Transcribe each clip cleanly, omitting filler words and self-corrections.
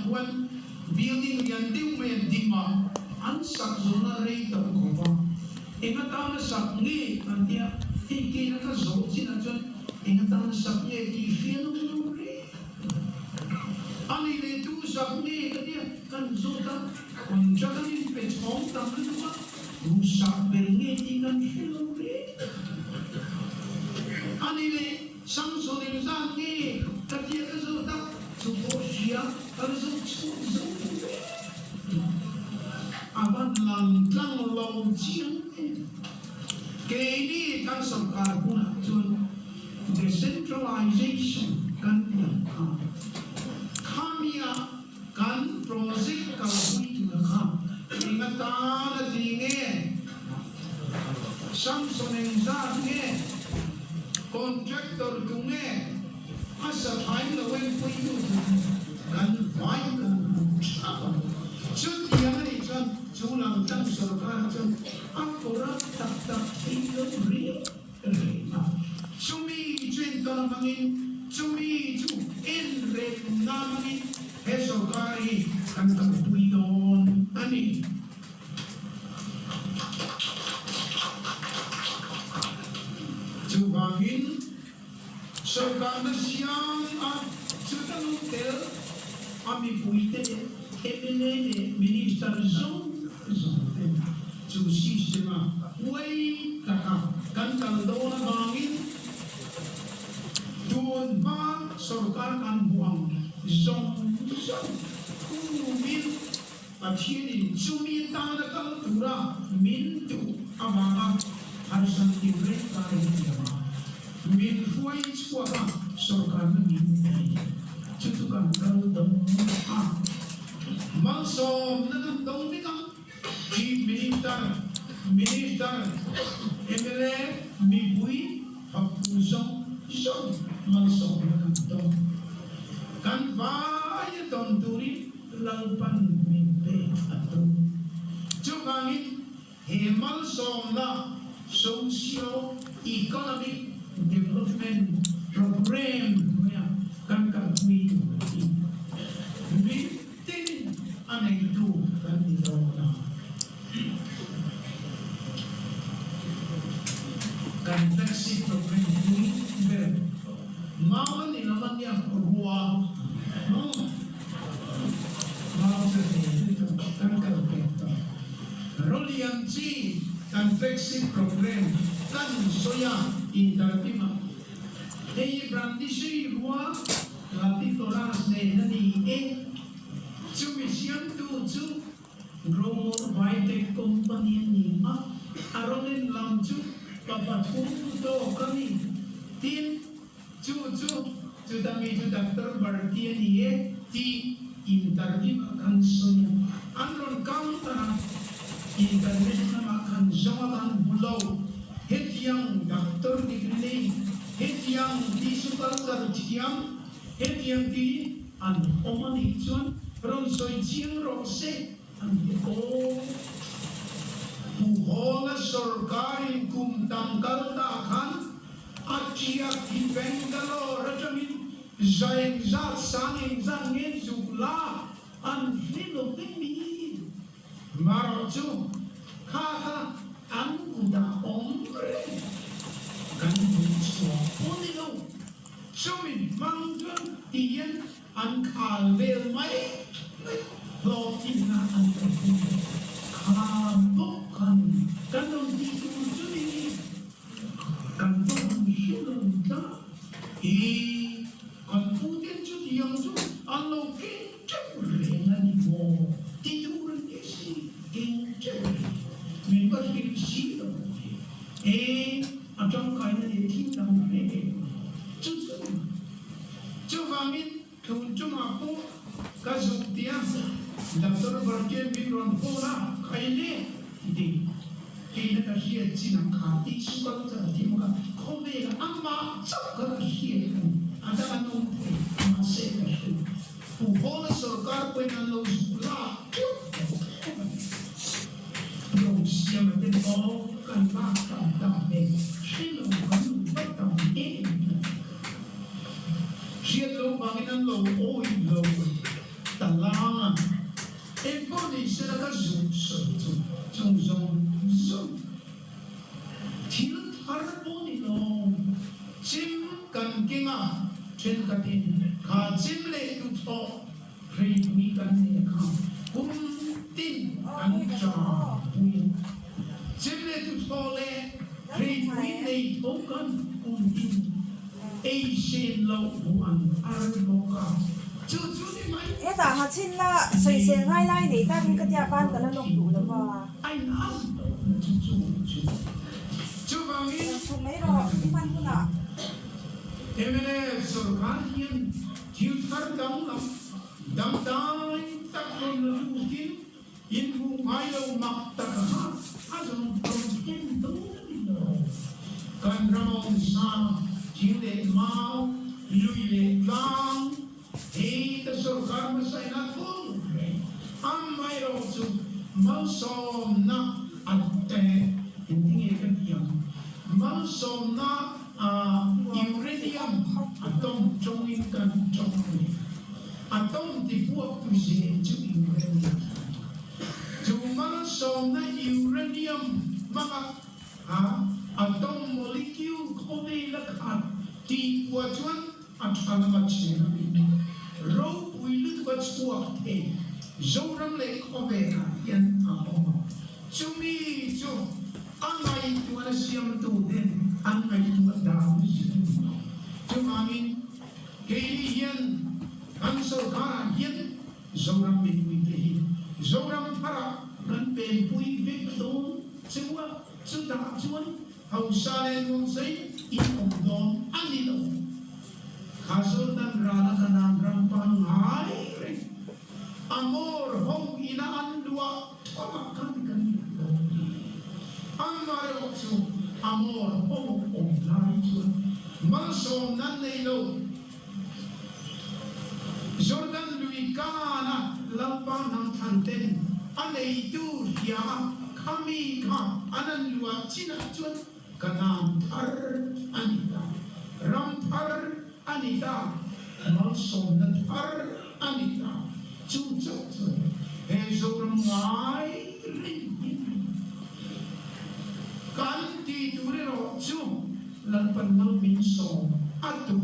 one building yan diu may dima an sak zona rei ta ko ba enga ta na sak ni an dia ki na ka zo chi na chon enga ta na sak ni ki fi no no re ani le tu sak ni ka dia kan zo ta kon cha ka ni pe chong ta na ma ru sak be ni ti kan fi no re ani le sang so ni za ni ka dia ka zo ta tu bo xia ka zo chu zo aban lang lang long chiang ke ni kan sarkar puna chun decentralization kan khamia kan project ka hui tu na kha ingata na dinge samsoneng za nge contractor tu nge asa thai la wen pui tu kan vai kan chun yang ni chun Zoramthang sarkar chun akora tak tak ilo ri sumi chen ta mangin sumi chu en re na mangin he sarkari kan ta pui don ani chu Vawiin sarkar na siyang chu ta no tel ami pui te MNF minister zone to sistema way taka kan kaldo na bangin doon ba sarkar kan buang zong kumin pachini sumita na kaltura mintu abanga harsan tibre kare yama min fuai squara sarkar na min tutukan kaldo malsom na dong ni ka chief minister MNF mibui hapusong song malsom na dong kan vaya don turi laupan mimpe atong jugangin he malsom na socio economic development program kan kui anay itu kan ito na complexity program ini mau ni naman niya ruwa mau sa itu kan kalpeta rolian si complexity program kan soya intertima hey brandi si ruwa lati toras ne nani Sufficient to grow by the company ni aronin lamju papatung to kami tin chu dami chu doctor bartian ye ti interview kan sonya anron counter internet na makan jamakan bulau het yang doctor degree het yang di super sarjiam het yang di an omani chuan Rong soi chiang rong se ang ko buhola sarkarin kum tangkal takhan achia ki bengalo rajamin zain za sangin zangin zula an filo pemi marochu kaka ang kuda ombre kan so onilo sumin mangjan tien an kalvel mai lo tina an kabukan kanong dito suni kanong hilong ta kan putin chu tiyang chu alo kinchu renan mo tiyuran isi kinchu min ba si lo atong kaya na tinang chu Vawiin Tujumapu kasuktian Dr. Berjen Biron Pura kaile di kina kasih cina kati suka terjadi muka kome amma cakar kasih ada anu masih kasih puhola sarkar punya lo sekolah belum siapa yang mau kan makan tapi silo kan betul siapa lo banginan lo oi lo talang em có đi sẽ là cái dùng sử dụng trong dùng thiếu thar bố đi nó chim cần kinh à trên cái tin khá chim lệ tụt họ rồi mi cần này khá cũng tin ăn trà bùi chim lệ tụt họ lệ rồi mi này cũng cần cũng tin Asian lâu của anh Arnoka chú đi mấy ta hạt xin là sợi xe ngay lại để ta đi cái nhà ban cái là lồng đủ được vào anh ăn chú Vawiin không mấy rồi đi ban cái nào MNF सरकार hiện thiếu thắt đóng tay tất cả những cái in vùng mai lâu mặc tất cả anh dùng công tiền đủ cần rong sa thiếu để mau lùi để lang thì ta सरकार mà sai na không am mai rồi chú mau xóm na anh tè những cái gì mau xóm na uranium atom trong những căn trong này atom thì buộc tôi sẽ chữ uranium dù mà xong na uranium mà atom molecule không đi là khác thì qua chuan anh mà chơi rồi quý lực vật buộc thế Zoramthanga thusawi yan chú mi chú anh này chú anh xem tu đến anh này chú anh đào chú Vawiin cái hiện anh सरकार hiện Zoramthanga thusawi Zoramthanga gần bên bụi vết đốn chú đã chú anh hậu sa lên ngôn giấy in ông đón anh đi đâu khá số đang ra là cái nam ram pang hai amor hong ina an dua thoma kan amare opsu amor hong lai chu man som nan nei lo Jordan lui kana lampa nang thanten anei tu ya kami kha anan lua china chun kanam thar anita ram thar anita man som nan thar anita chú chọc rồi hệ dấu năm ngoái cán thì chú đi rồi chú lần phần năng biến sổ atu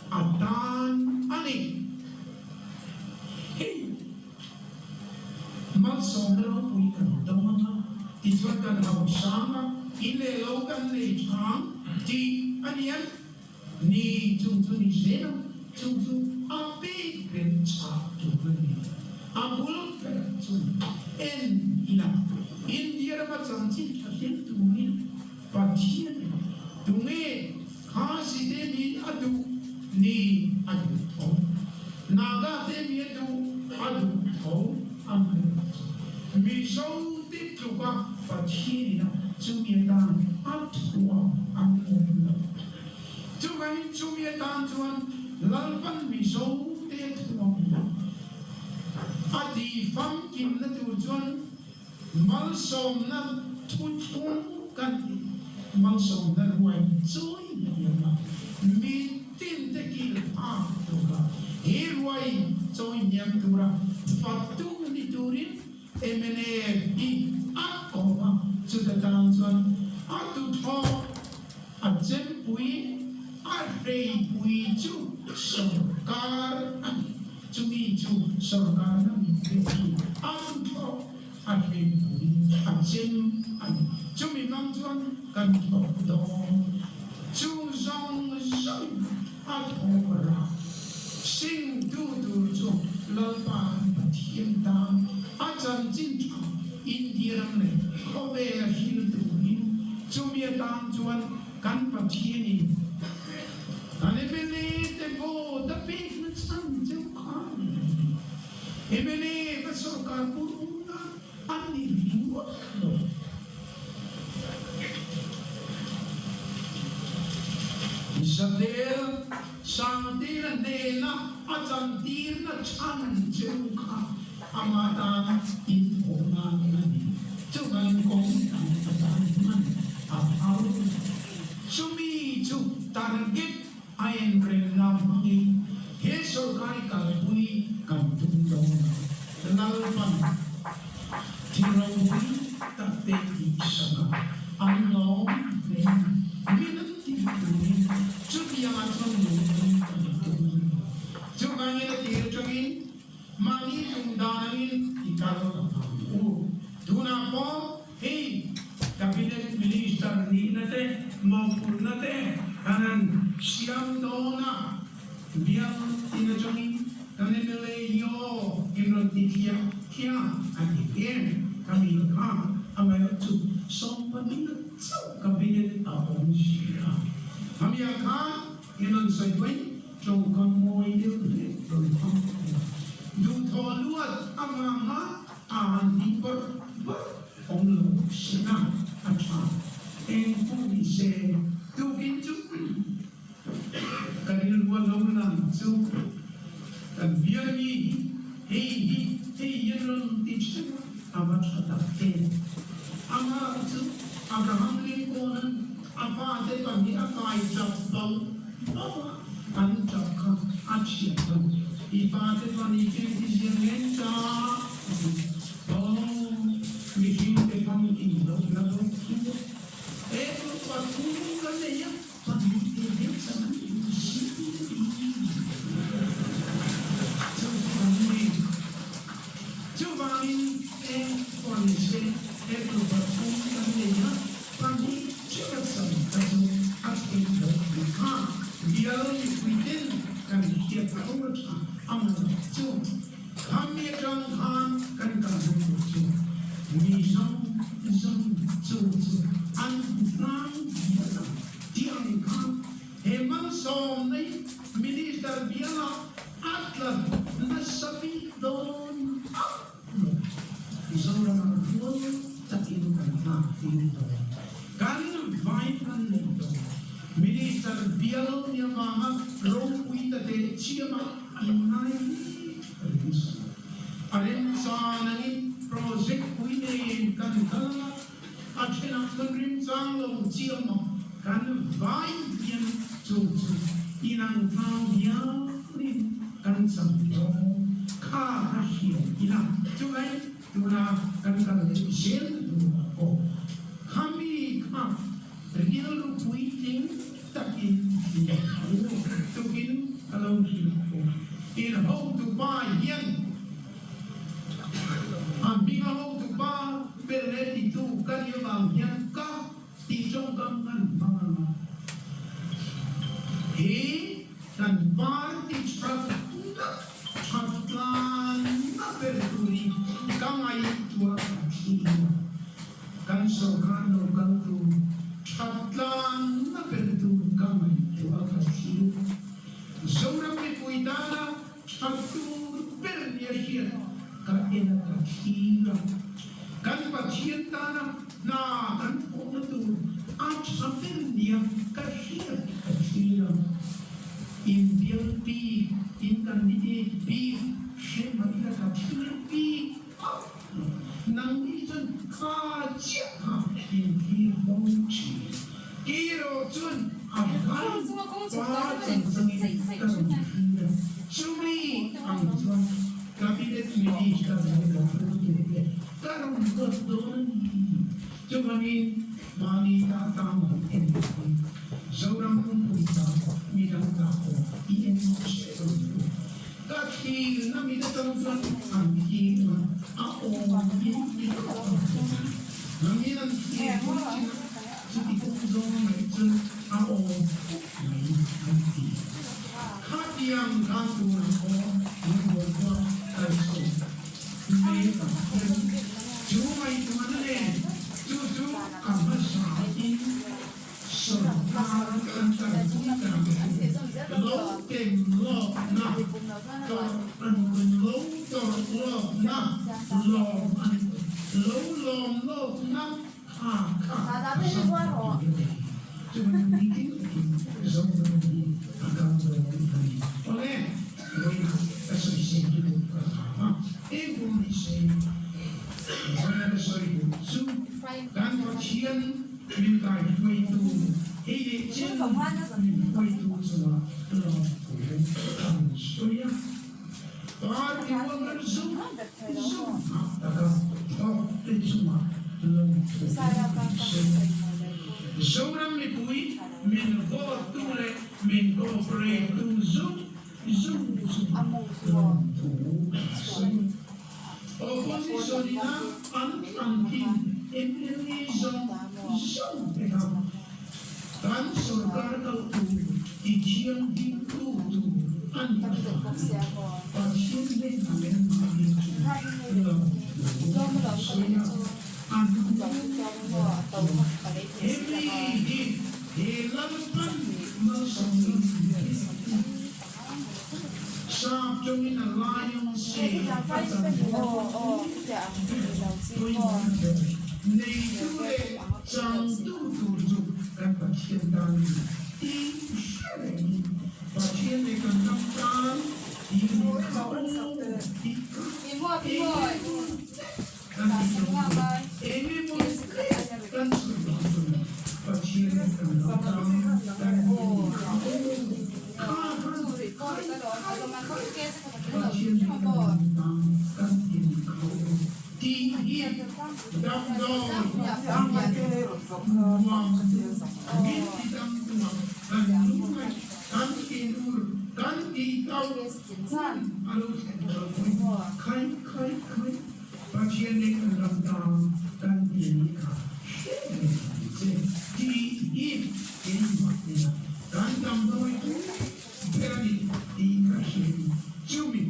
atan ani hey mang sổ đó bùi cần đông mà thì cho cần học sáng ile lâu cần này tháng thì anh em ni chung ni dễ lắm chung api ben cha Ambulon peratun en ina India dapat janji kalian tungin patian tunge khasi demi adu ni adu thong naga demi adu adu thong amre Mizo tituka patian ina cumietan atua amre Vawiin cumietan tuan lalpan Mizo tituka Adi fam kim na tu chuan mal som na thun kan mal som na huai choi na mi tin te kil a to ka he huai choi nyam tura fatu ni turin MNF i a ko ba chu ta tang chuan a tu tho a chen pui a rei pui chu sarkar ani Chumi chu sarkar na mitri ang to at rin at sim at chumi mang chuan kan to do chu zong zong at opera sing du chu lalpa pathiam ta at chan chin chang India ne kobe la hil tu ni chumi tang chuan kan pathiani ane bele te bo da pik na chan chu MNF सरकार पूर्ण अनिर्विवाद Zadel santir nena ajantir na chan juka amatan informan nani cuman kong man apau sumi chu target ayen renam mangi he सरकारी kalpui kantundo pan thì rồi ta tê đi sang anh lo nên mình thì mình chút gì mà trong mình chút cái này thì trong mình mani tung đàn mình thì cả đó thu na po hey cabinet minister ni nate maupun nate kanan siang dona biang tina trong mình kanan nilai yo kinon titia kia ani ken kami ha amai tu som panin kabinet apon sia kami akan kinon sai tuin trong con môi điêu để rồi không dù thọ luôn amama an đi bớt ông lục sinh năm anh chàng em cũng bị xe tu kiến trúc cái luôn lâu năm chú cái việc gì hey yên luôn tích sức ama chặt tên ama chú Abraham Lincoln apa thế còn những cái chặt bầu anh chặt không anh chặt không ipa thế còn những cái gì nên cho mình hiểu về phong cảnh đó là đâu thế còn cũng có gì nhá còn những cái biết sao chú Vawiin em còn sẽ em còn cũng có gì nhá còn những chưa có sao cái gì áp dụng được ha giờ mình tin cần thiết không được ông chú kami trong han cần cần được chú Mizo Hnam Rûn tiang kan heman som nei minister biala atla nasabi don Zoramthanga thusawi takin kan na tin do kan vai kan nei do minister biala ni mama rong ui ta te chiama inai Arin sa nangin project Vawiin kan kala achena krim sang lo chiam kan vai bien chu inang phang ya rin kan sam do kha ha hiu ina chu lai tu na kan kan sel tu ko kami kha real lu Vawiin takin tu kin alo hiu in home to buy yen Ambil awak tu ba berlet itu kan dia bagian ka tijong kan mana dan bar tijong chatlan na berturi kamai tua kan sokan kan tu chatlan na berturi kamai tua kasih Zoramthanga thusawi satu berniasia kaena kakira kan pacien tanam na kan ponatu at saben dia kakira in pi in kan di pi shema ila kakira pi nang itan ka chia ha in pi bonchi kiro chun akan pa Cumi ang tuan kabinet minister ng karong doon Vawiin mani tatama MNF Zoramthanga thusawi midang tako MNF kakil na midang tuan ang hina ako nanginan hina sa itong may tun ako may hanti yang kantor ko membuat kaso ini cuma itu mana cucu kamu sahaja serta antar kita lo lo nah lo nah cuma bikin akan oleh asosiasi itu Indonesia saya sorry su kan pacien minta itu jen itu semua lo kan soya bar Iwangan Zoom,แบบเธอแล้ว Zoom, Tetsuma, saya akan pakai Zoram Lipui, min go tule, min go pray to Zoom, Zoom, among semua Opposition na antin, Indonesia, Zoom, kan surkar kau tu, ijian itu tu, tapi tetap siapa pasien deh amen amen. do mo lang kami ito bago ka mo atau pada itu oh tidak bilang sih Cumi,